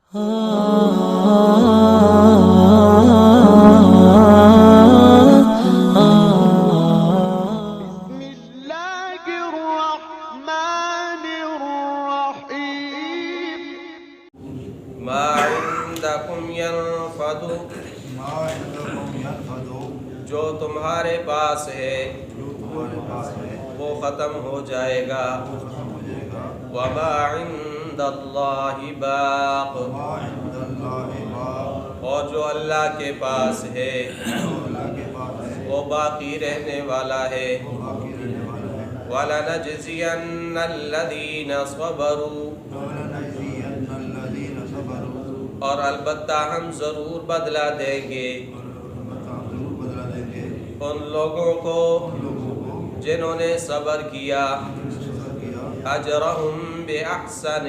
جو تمہارے پاس ہے وہ ختم ہو جائے گا. وما عند اللہ باق، اور جو اللہ کے پاس ہے وہ باقی رہنے والا ہے. وَلَنَجْزِيَنَّ الَّذِينَ صَبَرُوا، اور البتہ ہم ضرور بدلہ دیں گے ان لوگوں کو جنہوں نے صبر کیا. اجرہم بِأَحْسَنِ،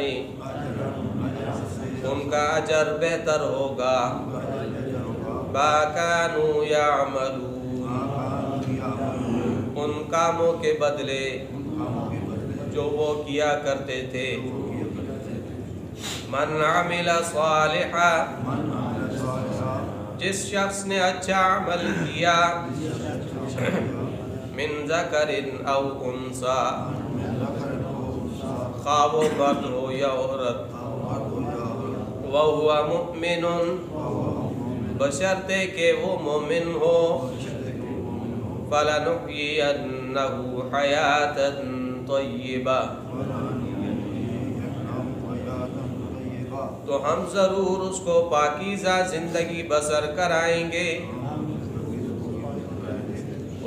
ان کا اجر بہتر ہوگا. مَا كَانُوا يَعْمَلُونَ، ان کاموں کے بدلے جو وہ کیا کرتے تھے. من عمل صالحا، جس شخص نے اچھا عمل کیا. من ذکر او انثی، خواہ وہ مرد ہو یا عورت. وہو مؤمن، بشرطے کہ وہ مومن ہو. فلنحیینہ حیاتا طیبہ، تو ہم ضرور اس کو پاکیزہ زندگی بسر کرائیں گے.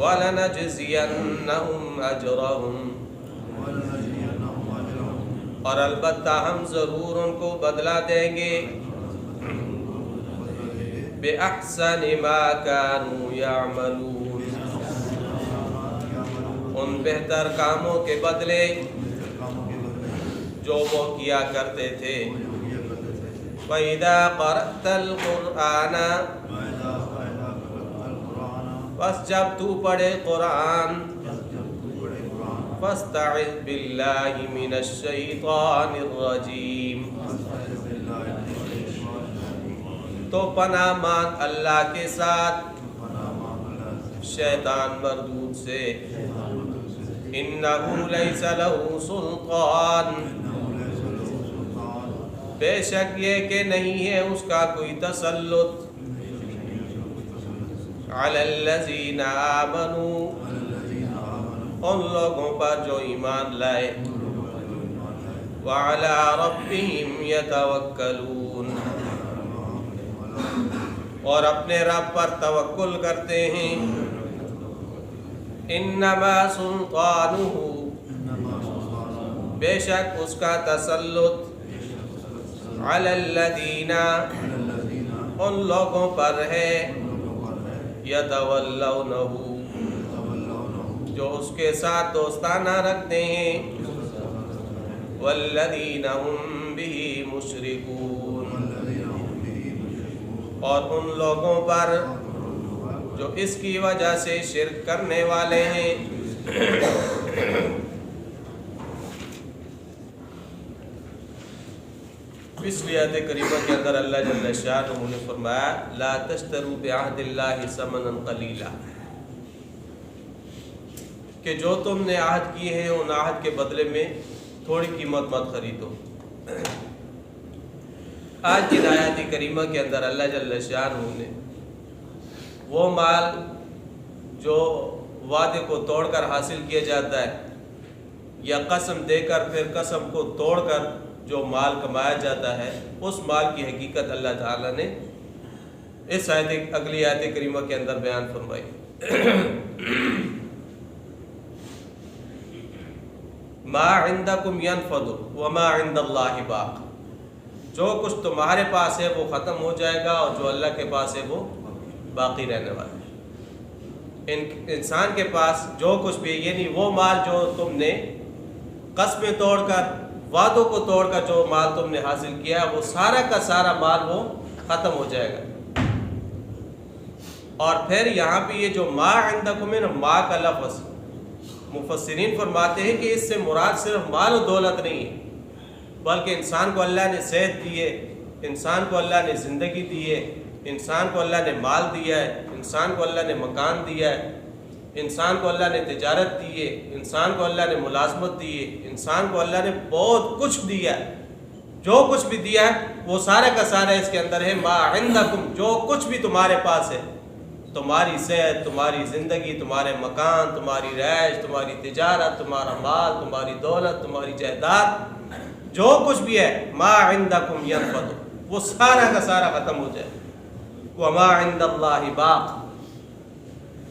وَلَنَجْزِيَنَّهُمْ أَجْرَهُمْ، اور البتہ ہم ضرور ان کو بدلہ دیں گے. بِأَحْسَنِ مَا كَانُوا يَعْمَلُونَ، ان بہتر کاموں کے بدلے جو وہ کیا کرتے تھے. وَإِذَا قَرَأْتَ الْقُرْآنَ، بس جب تو پڑھے قرآن. فَاسْتَعِذْ بِاللَّهِ مِنَ الشَّيْطَانِ الرَّجِيمِ، تو پناہ مانگ اللہ کے ساتھ شیطان مردود سے. إِنَّهُ لَيْسَ لَهُ سُلْطَانٌ، بے شک یہ کہ نہیں ہے اس کا کوئی تسلط. عَلَى الَّذِينَ آمَنُوا، ان لوگوں پر جو ایمان لائے. وَعَلَى رَبِّهِمْ يَتَوَكَّلُونَ، اور اپنے رب پر توکل کرتے ہیں. إِنَّمَا سُلْطَانُهُ، بے شک اس کا تسلط. عَلَى الَّذِينَ، ان لوگوں پر ہے. يَتَوَلَّوْنَهُ، جو اس کے ساتھ دوستانہ رکھتے ہیں. وَالَّذِينَ هُمْ بِهِ مُشْرِكُونَ، اور ان لوگوں پر جو اس کی وجہ سے شرک کرنے والے ہیں. پچھلی آیت کریمہ کے اندر اللہ جل شانہ نے فرمایا لا تشتروا بعہد اللہ ثمنا قلیلا، کہ جو تم نے عہد کیے ہیں ان عہد کے بدلے میں تھوڑی قیمت مت خریدو. آج کی آیت کریمہ کے اندر اللہ جل شانہ نے وہ مال جو وعدے کو توڑ کر حاصل کیا جاتا ہے یا قسم دے کر پھر قسم کو توڑ کر جو مال کمایا جاتا ہے، اس مال کی حقیقت اللہ تعالیٰ نے اس اگلی آیت کریمہ کے اندر بیان فرمائی. ما عندکم ینفد وما عند اللہ باق، جو کچھ تمہارے پاس ہے وہ ختم ہو جائے گا اور جو اللہ کے پاس ہے وہ باقی رہنے والا ہے. انسان کے پاس جو کچھ بھی، یعنی وہ مال جو تم نے قسمیں توڑ کر وعدوں کو توڑ کر جو مال تم نے حاصل کیا وہ سارا کا سارا مال وہ ختم ہو جائے گا. اور پھر یہاں پہ یہ جو ما عندکم ہے، ما کا لفظ مفسرین فرماتے ہیں کہ اس سے مراد صرف مال و دولت نہیں ہے، بلکہ انسان کو اللہ نے صحت دی ہے، انسان کو اللہ نے زندگی دی ہے، انسان کو اللہ نے مال دیا ہے، انسان کو اللہ نے مکان دیا ہے، انسان کو اللہ نے تجارت دی ہے، انسان کو اللہ نے ملازمت دی ہے، انسان کو اللہ نے بہت کچھ دیا ہے۔ جو کچھ بھی دیا ہے وہ سارا کا سارا اس کے اندر ہے۔ ما عندکم، جو کچھ بھی تمہارے پاس ہے، تمہاری صحت، تمہاری زندگی، تمہارے مکان، تمہاری رہائش، تمہاری تجارت، تمہارا مال، تمہاری دولت، تمہاری جائیداد، جو کچھ بھی ہے، ما عندکم ینفد، وہ سارا کا سارا ختم ہو جائے۔ وما عند اللہ باق،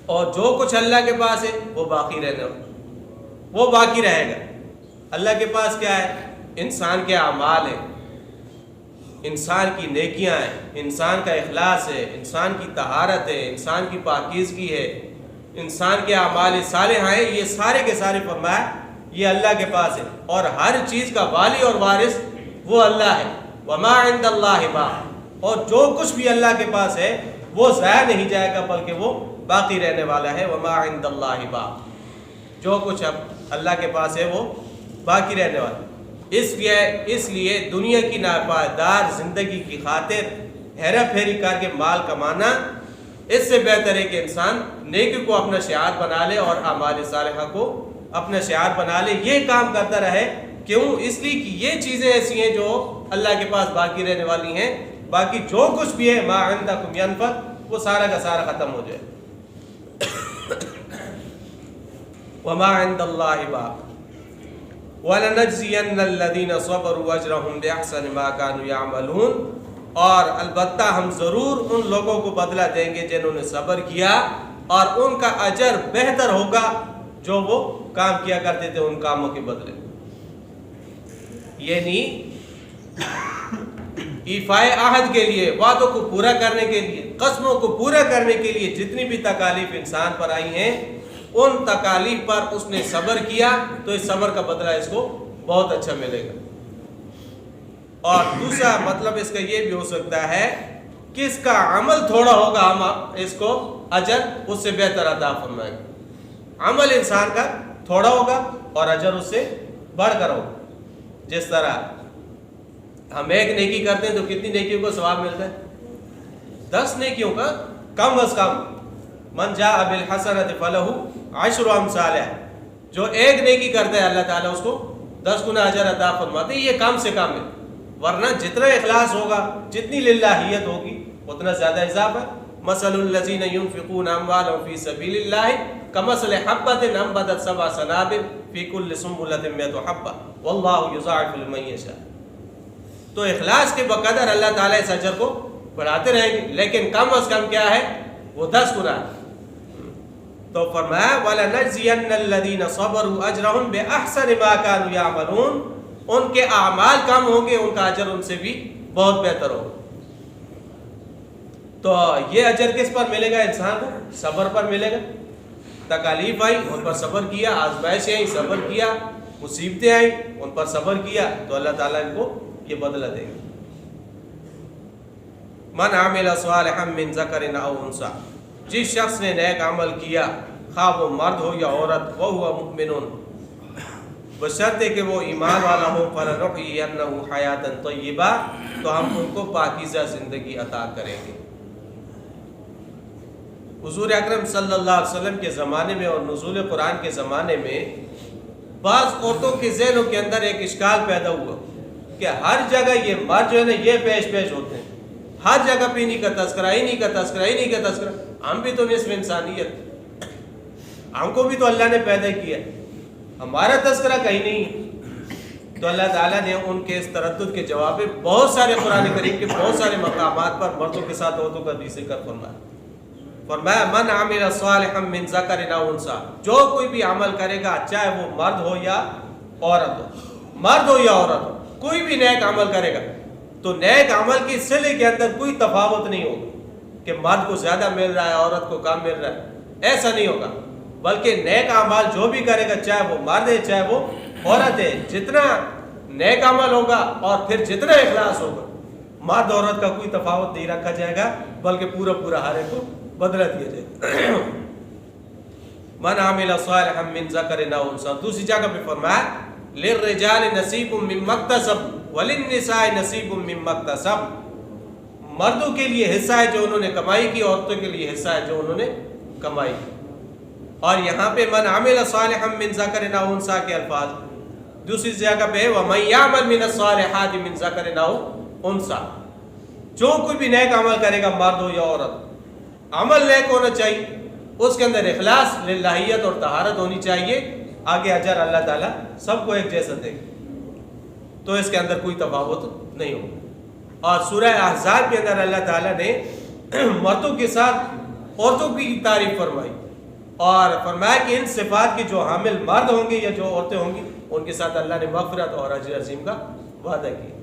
اور جو کچھ اللہ کے پاس ہے وہ باقی رہنے والا، وہ باقی رہے گا۔ اللہ کے پاس کیا ہے؟ انسان کے اعمال ہیں، انسان کی نیکیاں ہیں، انسان کا اخلاص ہے، انسان کی طہارت ہے، انسان کی پاکیزگی ہے، انسان کے اعمال صالحہ ہیں، یہ سارے کے سارے فرمایا یہ اللہ کے پاس ہے، اور ہر چیز کا والی اور وارث وہ اللہ ہے۔ وما عند اللہ باق، اور جو کچھ بھی اللہ کے پاس ہے وہ ضائع نہیں جائے گا بلکہ وہ باقی رہنے والا ہے۔ وما عند اللہ باق، جو کچھ اب اللہ کے پاس ہے وہ باقی رہنے والا ہے۔ اس لیے دنیا کی ناپائیدار زندگی کی خاطر ہیرا پھیری کر کے مال کمانا اس سے بہتر ہے کہ انسان نیکی کو اپنا شعار بنا لے اور اعمال صالحہ کو اپنا شعار بنا لے، یہ کام کرتا رہے۔ کیوں؟ اس لیے کہ یہ چیزیں ایسی ہیں جو اللہ کے پاس باقی رہنے والی ہیں، باقی جو کچھ بھی ہے ما عندکم ینفد، وہ سارا کا سارا ختم ہو جائے۔ وما عند اللہ باق وَلَنَجْزِيَنَّ الَّذِينَ صَبَرُوا أَجْرَهُمْ بِأَحْسَنِ مَا كَانُوا يَعْمَلُونَ، اور البتہ ہم ضرور ان لوگوں کو بدلہ دیں گے جنہوں نے صبر کیا، اور ان کا اجر بہتر ہوگا جو وہ کام کیا کرتے تھے ان کاموں کے بدلے۔ یعنی ایفائے عہد کے لیے، وعدوں کو پورا کرنے کے لیے، قسموں کو پورا کرنے کے لیے جتنی بھی تکالیف انسان پر آئی ہیں، ان تکالیف پر اس نے صبر کیا تو اس صبر کا بدلہ اس کو بہت اچھا ملے گا۔ اور دوسرا مطلب اس کا یہ بھی ہو سکتا ہے کہ اس کا عمل تھوڑا ہوگا، ہم اس کو اجر اس سے بہتر عطا فرمائے گا۔ عمل انسان کا تھوڑا ہوگا اور اجر اس سے بڑھ کر ہوگا۔ جس طرح ہم ایک نیکی کرتے ہیں تو کتنی نیکیوں کا ثواب ملتا ہے؟ 10 نیکیوں کا کم از کم۔ من جاء بالحسنۃ فلہ 10 امثالها، جو ایک نیکی کرتا ہے اللہ تعالیٰ اس کو 10 گنا اجر عطا فرماتے ہیں۔ یہ کم سے کم ہے، ورنہ جتنا اخلاص ہوگا، جتنی للہیت ہوگی، اتنا زیادہ اضافہ۔ مثل الذین ينفقون اموالهم فی سبیل اللہ کمثل حبۃ انبتت 7 سنابل فی کل سنبلۃ 100 حبۃ واللہ یضاعف لمن یشاء۔ تو اخلاص کے بقدر اللہ تعالیٰ اس اجر کو بڑھاتے رہیں گے، لیکن کم از کم کیا ہے؟ وہ 10 گنا ہے۔ تو فرمایا وَلَنَجْزِيَنَّ الَّذِينَ صَبَرُوا أَجْرَهُمْ بِأَحْسَنِ مَا كَانُوا يَعْمَلُونَ، ان کے اعمال کم ہوں گے، ان کا اجر ان سے بھی بہت بہتر ہوگا۔ تو یہ اجر کس پر ملے گا؟ انسان کو صبر پر ملے گا۔ تکالیف آئی، ان پر صبر کیا، آزمائشیں آئی، صبر کیا، مصیبتیں آئی، ان پر صبر کیا، تو اللہ تعالیٰ ان کو یہ بدلہ دے گا۔ من عمل صالحا من ذکر او انثی، جس شخص نے نیک عمل کیا، خواہ وہ مرد ہو یا عورت، وہو مؤمن، بشرطے کہ وہ ایمان والا ہو، فلنحیینہ حیاتا طیبہ، تو ہم ان کو پاکیزہ زندگی عطا کریں گے۔ حضور اکرم صلی اللہ علیہ وسلم کے زمانے میں اور نزول قرآن کے زمانے میں بعض عورتوں کے ذہنوں کے اندر ایک اشکال پیدا ہوا کہ ہر جگہ یہ مرد جو ہے نا یہ پیش ہوتے ہیں، ہر جگہ پہ انہی کا تذکرہ، انہی کا تذکرہ، انہی کا تذکرہ۔ ہم بھی تو نصف انسانیت، ہم کو بھی تو اللہ نے پیدا کیا، ہمارا تذکرہ کہیں نہیں ہے۔ تو اللہ تعالیٰ نے ان کے اس تردد کے جواب میں بہت سارے قرآن کریم کے بہت سارے مقامات پر مردوں کے ساتھ عورتوں کا بھی ذکر فرمایا من عمل صالحا من ذکر او انثی، جو کوئی بھی عمل کرے گا چاہے وہ مرد ہو یا عورت ہو، مرد ہو یا عورت ہو، کوئی بھی نیک عمل کرے گا تو نیک عمل کی صلے کے اندر کوئی تفاوت نہیں ہوگا کہ مرد کو زیادہ مل رہا ہے عورت کو کم مل رہا ہے، ایسا نہیں ہوگا، بلکہ نیک عمل جو بھی کرے گا چاہے وہ مرد ہے چاہے وہ عورت ہے، جتنا نیک عمل ہوگا اور پھر جتنا اخلاص ہوگا، مرد عورت کا کوئی تفاوت نہیں رکھا جائے گا، بلکہ پورا ہر ایک کو بدلہ دیا جائے۔ من عمل صالحا من ذکر او انثی، دوسری جگہ پہ فرمایا للرجال نصیب مما اکتسبوا وللنساء نصیب مما اکتسبن، مردوں کے لیے حصہ ہے جو انہوں نے کمائی کی، عورتوں کے لیے حصہ ہے جو انہوں نے کمائی کی۔ اور یہاں پہ من عمل صالحا من ذکر او انثی کے الفاظ، دوسری جگہ پہ ومن یعمل من الصالحات من ذکر او انثی، جو کوئی بھی نیک عمل کرے گا مرد ہو یا عورت، عمل نیک ہونا چاہیے، اس کے اندر اخلاص، للہیت اور طہارت ہونی چاہیے، آگے اجر اللہ تعالیٰ سب کو ایک جیسا دے گا، تو اس کے اندر کوئی تفاوت نہیں ہوگا۔ اور سورہ احزاب کے اندر اللہ تعالیٰ نے مردوں کے ساتھ عورتوں کی تعریف فرمائی اور فرمایا کہ ان صفات کے جو حامل مرد ہوں گے یا جو عورتیں ہوں گی ان کے ساتھ اللہ نے مغفرت اور اجر عظیم کا وعدہ کیا۔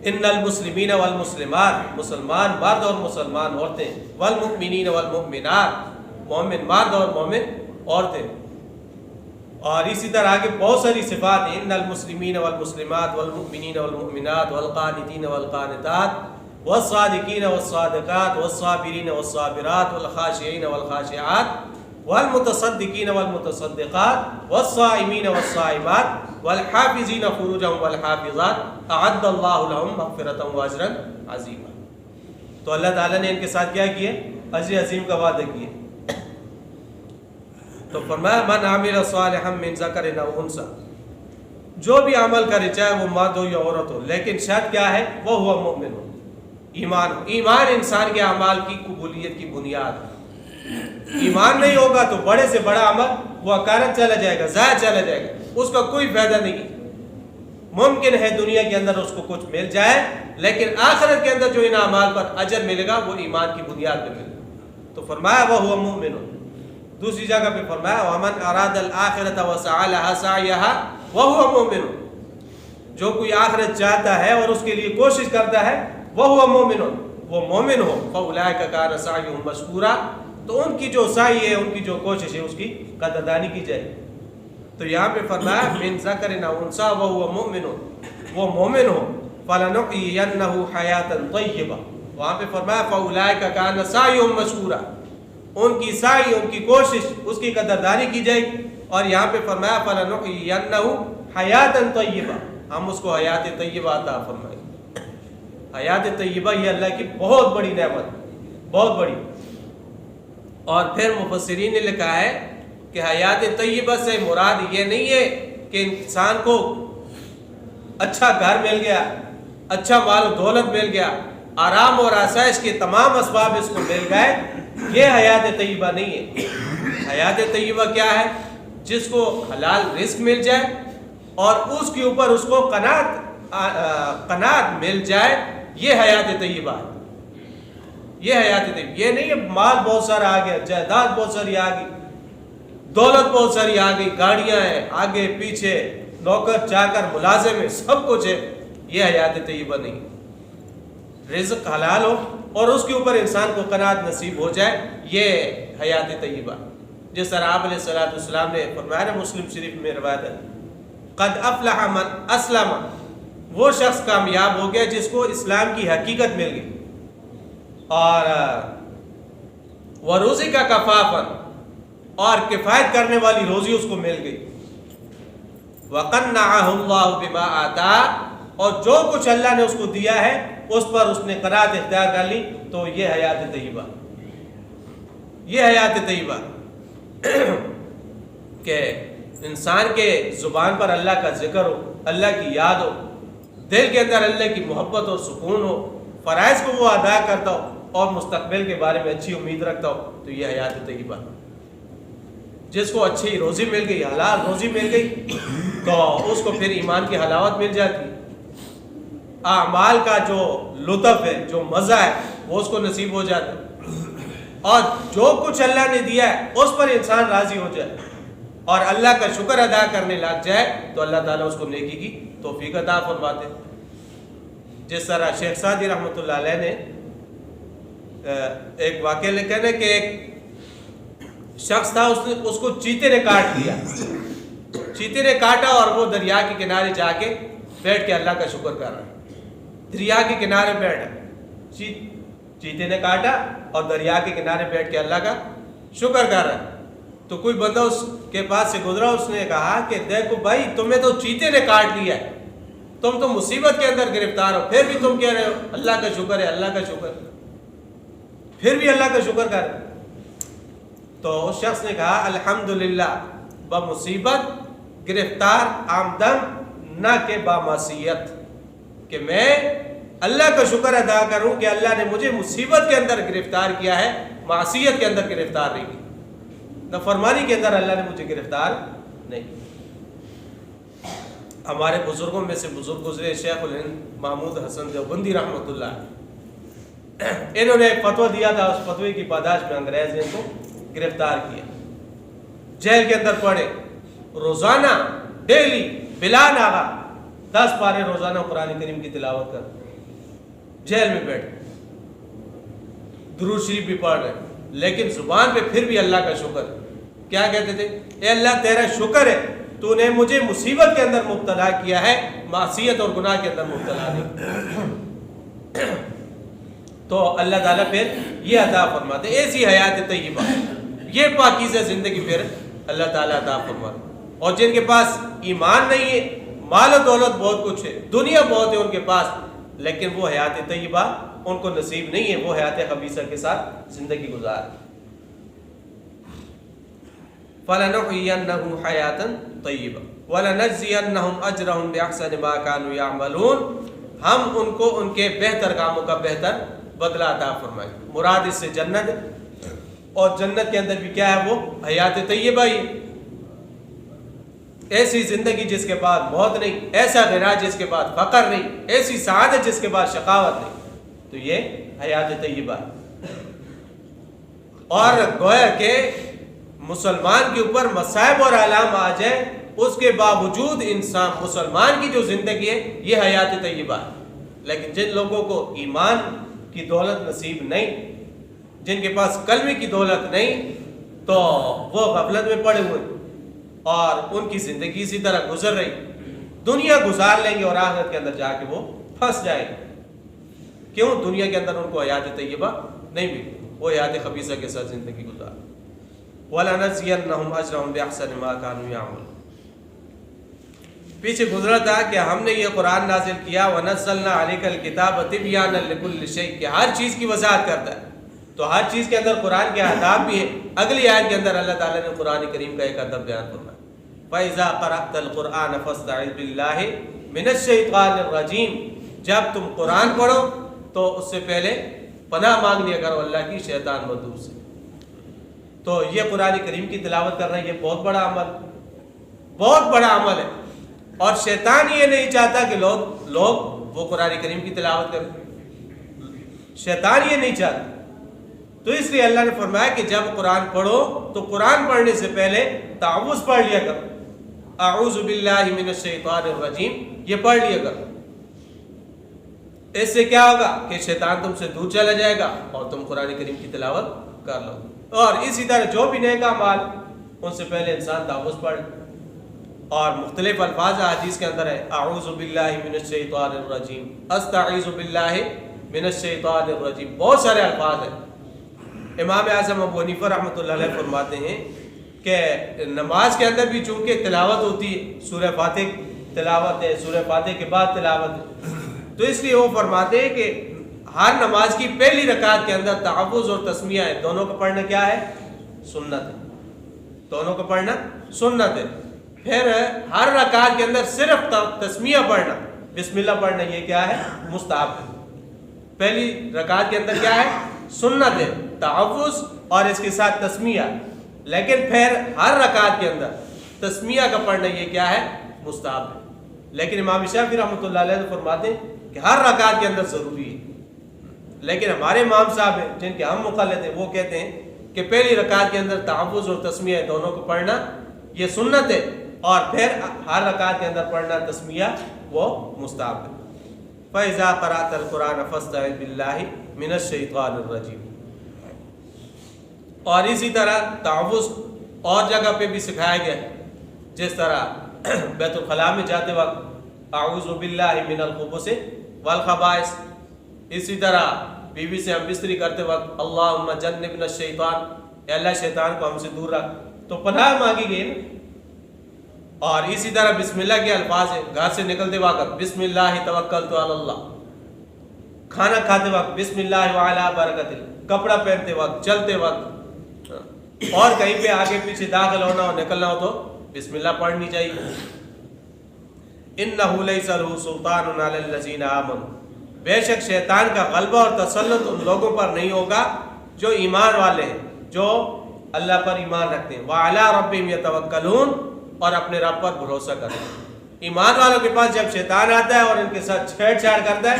ان المسلمین والمسلمات، مسلمان مرد اور مسلمان عورتیں، والمؤمنین والمؤمنات، مومن مرد اور مومن عورتیں، اور اسی طرح آگے بہت ساری صفات ہیں، ان المسلمین والمسلمات والمؤمنین والمؤمنات والقانتین والقانتات والصادقین والصادقات والصابرین والصابرات والخاشعین والخاشعات والمتصدقین والمتصدقات والصائمین والصائمات والحافظین فروجهم والحافظات اعد اللہ لهم مغفرۃ واجرا عظیما۔ تو اللہ تعالیٰ نے ان کے ساتھ کیا کیا؟ اجر عظیم کا وعدہ کیا۔ تو فرمایا من عمل صالحا من ذکر او انثی، جو بھی عمل کرے چاہے وہ مرد ہو یا عورت ہو، لیکن شرط کیا ہے؟ وہ ہوا مومن ہو، ایمان ہو۔ ایمان انسان کے اعمال کی قبولیت کی بنیاد ہے۔ ایمان نہیں ہوگا تو بڑے سے بڑا عمل وہ اکارت چلا جائے گا، ضائع چلا جائے گا، اس کا کوئی فائدہ نہیں۔ ممکن ہے دنیا کے اندر اس کو کچھ مل جائے، لیکن آخرت کے اندر جو ان اعمال پر اجر ملے گا وہ ایمان کی بنیاد پہ ملے گا۔ تو فرمایا وہ ہوا مومن ہو۔ دوسری جگہ پہ فرمایا وَمَنْ أَرَادَ الْآخِرَةَ وَسَعَى لَهَا سَعْيَهَا وَهُوَ مُؤْمِنٌ، جو کوئی آخرت چاہتا ہے اور اس کے لیے کوشش کرتا ہے، وَهُوَ مُؤْمِنٌ، وہ مومن ہو، فَأُولَٰئِكَ كَانَ سَعْيُهُمْ مَشْكُورًا، تو ان کی جو سعی ہے، ان کی جو کوشش ہے، اس کی قدردانی کی جائے۔ تو یہاں پہ فرمایا مِن ذَكَرٍ أَوْ أُنثىٰ وَهُوَ مُؤْمِنٌ، وہ مومن ہو، فَلَنُحْيِيَنَّهُ حَيَاةً طَيِّبَةً، وہاں پہ فرمایا فَأُولَٰئِكَ كَانَ سَعْيُهُمْ مَشْكُورًا، ان کی سعی، ان کی کوشش، اس کی قدردانی کی جائے گی۔ اور یہاں پہ فرمایا فَلَنُحْيِيَنَّهُ حَيَاةً طَيِّبَةً، ہم اس کو حیات طیبہ عطا فرمائیں۔ حیات طیبہ یہ اللہ کی بہت بڑی نعمت، بہت بڑی۔ اور پھر مفسرین نے لکھا ہے کہ حیات طیبہ سے مراد یہ نہیں ہے کہ انسان کو اچھا گھر مل گیا، اچھا مال و دولت مل گیا، آرام اور آسائش کے تمام اسباب اس کو مل گئے، یہ حیات طیبہ نہیں ہے۔ حیات طیبہ کیا ہے؟ جس کو حلال رزق مل جائے اور اس کے اوپر اس کو قناعت مل جائے، یہ حیات طیبہ ہے۔ یہ حیات طیبہ یہ نہیں ہے مال بہت سارا آ گیا، جائیداد بہت ساری آ گئی، دولت بہت ساری آ گئی، گاڑیاں ہیں آگے پیچھے، نوکر چاکر ملازم ہے، سب کچھ ہے، یہ حیات طیبہ نہیں۔ رزق حلال ہو اور اس کے اوپر انسان کو قناعت نصیب ہو جائے، یہ حیات طیبہ۔ جس طرح آپ علیہ السلام نے فرمایا نا، مسلم شریف میں روایت ہے، قد افلح من اسلم، وہ شخص کامیاب ہو گیا جس کو اسلام کی حقیقت مل گئی، اور وَرُزِقَ کفافًا، اور کفایت کرنے والی روزی اس کو مل گئی، وَقَنَّعَهُ اللَّهُ بِمَا آتَاهُ، اور جو کچھ اللہ نے اس کو دیا ہے اس پر اس نے قناعت اختیار کر لی، تو یہ حیات طیبہ، یہ حیات طیبہ کہ انسان کے زبان پر اللہ کا ذکر ہو، اللہ کی یاد ہو، دل کے اندر اللہ کی محبت اور سکون ہو، فرائض کو وہ ادا کرتا ہو اور مستقبل کے بارے میں اچھی امید رکھتا ہو، تو یہ حیات طیبہ۔ جس کو اچھی روزی مل گئی، حلال روزی مل گئی، تو اس کو پھر ایمان کی حلاوت مل جاتی، اعمال کا جو لطف ہے، جو مزہ ہے، وہ اس کو نصیب ہو جاتا ہے، اور جو کچھ اللہ نے دیا ہے اس پر انسان راضی ہو جائے اور اللہ کا شکر ادا کرنے لگ جائے، تو اللہ تعالیٰ اس کو نیکی کی توفیق عطا فرماتے۔ جس طرح شیخ سعدی رحمۃ اللہ علیہ نے ایک واقعہ لکھا ہے کہ ایک شخص تھا، اس کو چیتے نے کاٹ دیا، چیتے نے کاٹا اور وہ دریا کے کنارے جا کے بیٹھ کے اللہ کا شکر کر رہا ہے، دریا کے کنارے بیٹھا، چیتے نے کاٹا اور دریا کے کنارے بیٹھ کے اللہ کا شکر کر رہا ہے۔ تو کوئی بندہ اس کے پاس سے گزرا، اس نے کہا کہ دیکھو بھائی، تمہیں تو چیتے نے کاٹ لیا ہے، تم تو مصیبت کے اندر گرفتار ہو، پھر بھی تم کہہ رہے ہو اللہ کا شکر ہے، اللہ کا شکر، پھر بھی اللہ کا شکر کر۔ تو اس شخص نے کہا الحمدللہ بمصیبت گرفتار آمدن نہ کہ بامعصیت، کہ میں اللہ کا شکر ادا کروں کہ اللہ نے مجھے مصیبت کے اندر گرفتار کیا ہے، معصیت کے اندر گرفتار نہیں کی، نافرمانی کے اندر اللہ نے مجھے گرفتار نہیں۔ ہمارے بزرگوں میں سے بزرگ گزرے شیخ الہند محمود حسن دیوبندی رحمۃ اللہ، انہوں نے ایک فتویٰ دیا تھا، اس فتوے کی پاداش میں انگریز نے ان کو گرفتار کیا، جیل کے اندر پڑے، روزانہ ڈیلی بلا ناغہ 10 پارے روزانہ قرآن کریم کی تلاوت کر، جیل میں بیٹھے درود شریف بھی پڑھ رہے، لیکن زبان پہ پھر بھی اللہ کا شکر۔ کیا کہتے تھے؟ اے اللہ تیرا شکر ہے تو نے مجھے مصیبت کے اندر مبتلا کیا ہے، معصیت اور گناہ کے اندر مبتلا نہیں۔ تو اللہ تعالیٰ پھر یہ عطا فرماتے، ایسی حیات طیبہ، یہ پاکیزہ زندگی پھر اللہ تعالیٰ عطا فرماتے۔ اور جن کے پاس ایمان نہیں ہے، مال و دولت بہت کچھ ہے، دنیا بہت ہے ان کے پاس، لیکن وہ حیات طیبہ ان کو نصیب نہیں ہے، وہ حیات خبیثہ کے ساتھ زندگی گزار۔ فَلَنُحْيِيَنَّهُمْ حَيَاةً طَيِّبَةً وَلَنَجْزِيَنَّهُمْ أَجْرَهُمْ بِأَحْسَنِ مَا كَانُوا يَعْمَلُونَ، ہم ان کو ان کے بہتر کاموں کا بہتر بدلہ عطا فرمائیں۔ مراد اس سے جنت ہے، اور جنت کے اندر بھی کیا ہے؟ وہ حیات طیبہ ہی، ایسی زندگی جس کے بعد موت نہیں، ایسا غنا جس کے بعد فقر نہیں، ایسی سعادت جس کے بعد شقاوت نہیں، تو یہ حیات طیبہ ہے۔ اور گویا کہ مسلمان کے اوپر مصائب اور آلام آ جائے، اس کے باوجود انسان مسلمان کی جو زندگی ہے یہ حیات طیبہ ہے۔ لیکن جن لوگوں کو ایمان کی دولت نصیب نہیں، جن کے پاس کلمے کی دولت نہیں، تو وہ غفلت میں پڑے ہوئے اور ان کی زندگی اسی طرح گزر رہی، دنیا گزار لیں گے اور آخرت کے اندر جا کے وہ پھنس جائیں گے۔ کیوں؟ دنیا کے اندر ان کو حیات طیبہ نہیں ملی، وہ حیات خبیثہ کے ساتھ زندگی گزار۔ وَلَنَجْزِيَنَّهُمْ أَجْرَهُمْ بِأَحْسَنِ مَا كَانُوا يَعْمَلُونَ۔ پیچھے گزرا تھا کہ ہم نے یہ قرآن نازل کیا وَنَزَّلْنَا عَلَيْكَ الْكِتَابَ تِبْيَانًا لِكُلِّ شَيْءٍ، کہ ہر چیز کی وضاحت کرتا ہے، تو ہر چیز کے اندر قرآن کے آداب بھی ہیں۔ اگلی آیت کے اندر اللہ تعالیٰ نے قرآن کریم کا ایک ادب بیان فرمایا، فَإِذَا قَرَأْتَ الْقُرْآنَ فَاسْتَعِذْ بِاللَّهِ مِنَ الشَّيْطَانِ الرَّجِيمِ، جب تم قرآن پڑھو تو اس سے پہلے پناہ مانگ لیا کرو اللہ کی شیطان مردود سے۔ تو یہ قرآن کریم کی تلاوت کرنا یہ بہت بڑا عمل، بہت بڑا عمل ہے، اور شیطان یہ نہیں چاہتا کہ لوگ وہ قرآن کریم کی تلاوت کریں، شیطان یہ نہیں چاہتا۔ تو اس لیے اللہ نے فرمایا کہ جب قرآن پڑھو تو قرآن پڑھنے سے پہلے تعوذ پڑھ لیا کرو، اعوذ باللہ من الشیطان الرجیم، یہ پڑھ لیا کرو۔ اس سے کیا ہوگا کہ شیطان تم سے دور چلا جائے گا اور تم قرآن کریم کی تلاوت کر لو۔ اور اسی طرح جو بھی نیک اعمال ان سے پہلے انسان تعوذ پڑھ، اور مختلف الفاظ حدیث کے اندر ہے، اعوذ باللہ من الشیطان الرجیم، استعیذ باللہ من الشیطان الرجیم، بہت سارے الفاظ ہیں۔ امام اعظم ابو حنیفہ رحمۃ اللہ علیہ فرماتے ہیں کہ نماز کے اندر بھی چونکہ تلاوت ہوتی ہے، سورہ فاتح تلاوت ہے، سورہ فاتح کے بعد تلاوت ہے، تو اس لیے وہ فرماتے ہیں کہ ہر نماز کی پہلی رکعت کے اندر تعوذ اور تسمیہ ہے، دونوں کا پڑھنا کیا ہے؟ سنت ہے، دونوں کا پڑھنا سنت ہے۔ پھر ہر رکعت کے اندر صرف تسمیہ پڑھنا، بسم اللہ پڑھنا، یہ کیا ہے؟ مستحب ہے۔ پہلی رکعت کے اندر کیا ہے؟ سنت ہے، تعوذ اور اس کے ساتھ تسمیہ، لیکن پھر ہر رکعت کے اندر تسمیہ کا پڑھنا یہ کیا ہے؟ مستحب ہے۔ لیکن امام شافعی رحمۃ اللہ علیہ فرماتے ہیں کہ ہر رکعت کے اندر ضروری ہے، لیکن ہمارے امام صاحب ہیں جن کے ہم مقلد ہیں، وہ کہتے ہیں کہ پہلی رکعت کے اندر تعوذ اور تسمیہ دونوں کو پڑھنا یہ سنت ہے، اور پھر ہر رکعت کے اندر پڑھنا تسمیہ وہ مستحب ہے۔ فَإِذَا قَرَأْتَ الْقُرْآنَ فَاسْتَعِذْ بِاللَّهِ مِنَ الشَّيْطَانِ الرَّجِيمِ۔ اور اسی طرح تعوذ اور جگہ پہ بھی سکھایا گیا ہے، جس طرح بیت الخلاء میں جاتے وقت اعوذ باللہ من الخبث والخبائث، اسی طرح بیوی سے ہم بستری کرتے وقت اللہم جنبنا الشیطان، اے اللہ شیطان کو ہم سے دور رکھ، تو پناہ مانگی گئی نا۔ اور اسی طرح بسم اللہ کے الفاظ ہیں، گھر سے نکلتے وقت بسم اللہ توکلت علی اللہ، کھانا کھاتے وقت بسم اللہ وعلی برکت اللہ، کپڑا پہنتے وقت، چلتے وقت، اور کہیں پہ آگے پیچھے داخل ہونا ہو نکلنا ہو تو بسم اللہ پڑھنی چاہیے۔ انہ لیس لہ سلطان علی الذین آمنوا، بے شک شیطان کا غلبہ اور تسلط ان لوگوں پر نہیں ہوگا جو ایمان والے ہیں، جو اللہ پر ایمان رکھتے ہیں، وعلی ربہم یتوکلون، اور اپنے رب پر بھروسہ کرتے ہیں۔ ایمان والوں کے پاس جب شیطان آتا ہے اور ان کے ساتھ چھیڑ چھاڑ کرتا ہے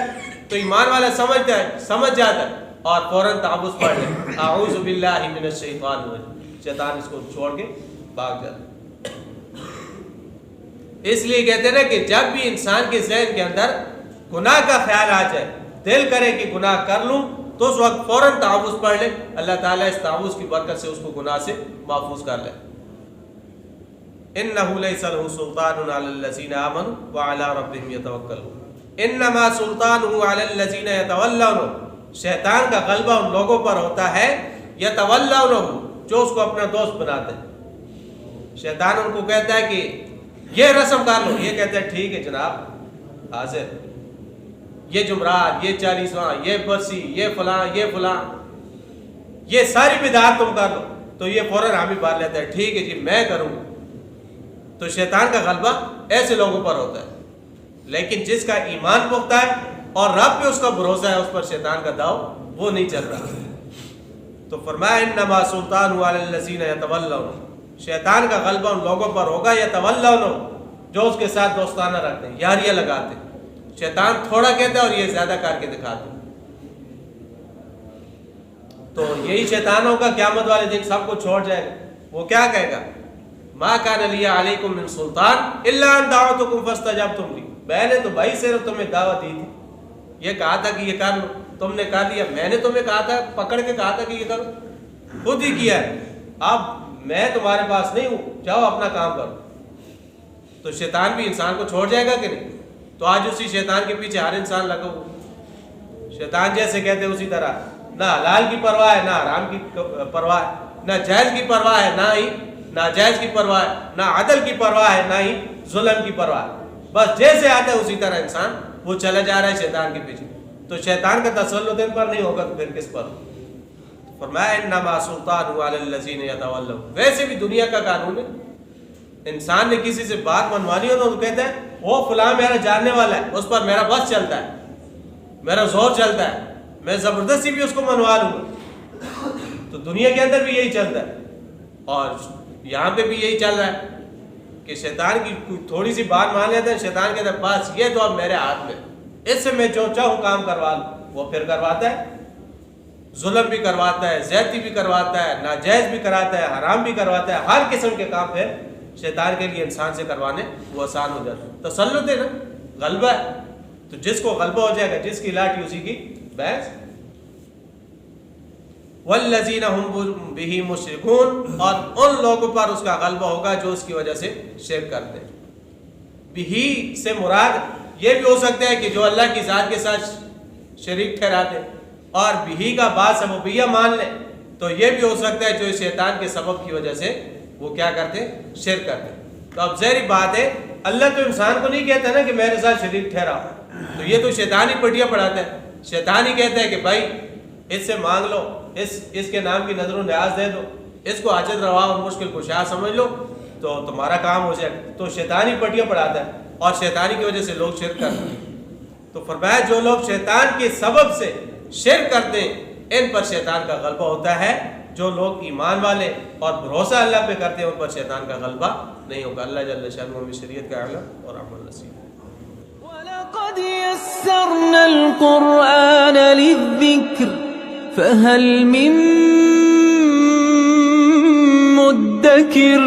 تو ایمان والا سمجھ جاتا ہے اور فوراً تعوذ پڑھ لے، اعوذ باللہ من الشیطان الرجیم، شیطان اس کو چھوڑ کے بھاگ جاتا ہے۔ اس لیے کہتے ہیں نا کہ جب بھی انسان کے ذہن کے اندر گناہ کا خیال آ جائے، دل کرے کہ گناہ کر لوں، تو اس وقت فوراً تعوذ پڑھ لے، اللہ تعالیٰ اس تعوذ کی برکت سے اس کو گناہ سے محفوظ کر لے۔ انہ لیس لہ سلطان علی الذین آمنوا وعلی ربہم یتوکلون انما سلطانہ علی الذین یتولونہ، شیطان کا غلبہ ان لوگوں پر ہوتا ہے یتولونہ، جو اس کو اپنا دوست بناتے ہیں۔ شیطان ان کو کہتا ہے کہ یہ رسم کر لو، یہ کہتے ہیں ٹھیک ہے جناب حاضر، یہ جمعرات، یہ 40واں، یہ برسی، یہ فلاں، یہ ساری بدعات تم کر لو، تو یہ فوراً حامی بھر لیتا ہے، ٹھیک ہے جی میں کروں گا۔ تو شیطان کا غلبہ ایسے لوگوں پر ہوتا ہے، لیکن جس کا ایمان پختہ ہے اور رب پہ اس کا بھروسہ ہے، اس پر شیطان کا داؤ وہ نہیں چل رہا۔ تو فرمایا انما سلطانہ علی الذین یتولونہ، شیطان کا غلبہ ان لوگوں پر ہوگا یتولونہ، جو اس کے ساتھ دوستانہ رکھتے ہیں، یاریاں لگاتے ہیں۔ شیطان تھوڑا کہتا ہے اور یہ زیادہ کر کے دکھاتے ہیں۔ تو یہی شیطان ہوگا قیامت والے دن سب کو چھوڑ جائے گا، وہ کیا کہے گا؟ ما کان لی علیکم من سلطان الا ان دعوتکم فاستجبتم لی، میں نے تو بھائی صرف تمہیں دعوت دی تھی، یہ کہا تھا کہ یہ کر لو، تم نے کر لیا، میں نے تمہیں کہا تھا، پکڑ کے کہا تھا کہ یہ کرو، خود ہی کیا ہے، اب میں تمہارے پاس نہیں ہوں، جاؤ اپنا کام کرو۔ تو شیطان بھی انسان کو چھوڑ جائے گا کہ نہیں؟ تو آج اسی شیطان کے پیچھے ہر انسان لگا ہوا، شیطان جیسے کہتے ہیں اسی طرح، نہ حلال کی پرواہ ہے، نہ حرام کی پرواہ ہے، نہ جائز کی پرواہ ہے، نہ ہی ناجائز کی پرواہ ہے، نہ عدل کی پرواہ ہے، نہ ہی ظلم کی پرواہ ہے، بس جیسے آتا ہے اسی طرح انسان وہ چلا جا رہا ہے شیطان کے پیچھے۔ تو شیطان کا تسلط ان پر نہیں ہوگا تو پھر کس پر؟ فرمایا انما سلطانہ علی الذین یتولون، ویسے بھی دنیا کا قانون ہے، انسان نے کسی سے بات منوانی ہو تو کہتا ہے وہ فلاں میرا جاننے والا ہے، اس پر میرا بس چلتا ہے، میرا زور چلتا ہے، میں زبردستی بھی اس کو منوا لوں گا۔ تو دنیا کے اندر بھی یہی چلتا ہے اور یہاں پہ بھی یہی چل رہا ہے کہ شیطان کی تھوڑی سی بات مان لیتے ہیں، شیطان کہتا ہے بس یہ تو اب میرے ہاتھ میں، اس سے میں جو چاہوں کام کروا لوں، وہ پھر کرواتا ہے، ظلم بھی کرواتا ہے، زیادتی بھی کرواتا ہے، ناجائز بھی کراتا ہے، حرام بھی کرواتا ہے، ہر قسم کے کام پھر شیطان کے لیے انسان سے کروانے وہ آسان ہو جاتا ہے۔ تسلط ہے نا، غلبہ ہے، تو جس کو غلبہ ہو جائے گا، جس کی لاٹھی اسی کی بھینس۔ والذین هم بہ مشرکون، اور ان لوگوں پر اس کا غلبہ ہوگا جو اس کی وجہ سے شرک کرتے ہیں۔ بہ سے مراد یہ بھی ہو سکتا ہے کہ جو اللہ کی ذات کے ساتھ شریک ٹھہراتے ہیں، اور بہ کا بعض سببیہ مان لیں تو یہ بھی ہو سکتا ہے جو شیطان کے سبب کی وجہ سے وہ کیا کرتے ہیں؟ شرک کرتے ہیں۔ تو اب ظاہری بات ہے اللہ تو انسان کو نہیں کہتا نا کہ میرے ساتھ شریک ٹھہرا، تو یہ تو شیطان ہی پٹیاں پڑھاتا ہے، شیطان ہی کہتا ہے کہ بھائی اس سے مانگ لو، اس کے نام کی نظر و نیاز دے دو، اس کو حاجت روا اور مشکل کشا سمجھ لو تو تمہارا کام ہو جائے۔ تو شیطان ہی پٹیاں پڑھاتا ہے اور شیطانی کی وجہ سے لوگ شرک کرتے ہیں۔ تو فرمایا جو لوگ شیطان کے سبب سے شرک کرتے ہیں ان پر شیطان کا غلبہ ہوتا ہے، جو لوگ ایمان والے اور بھروسہ اللہ پہ کرتے ہیں ان پر شیطان کا غلبہ نہیں ہوگا۔ اللہ جل شانہ ہمیں شریعت کا علم اور عمل نصیب۔ وَلَقَدْ يَسَّرْنَا الْقُرْآنَ لِلذِّكْرِ فَهَلْ مِن مُّدَّكِرٍ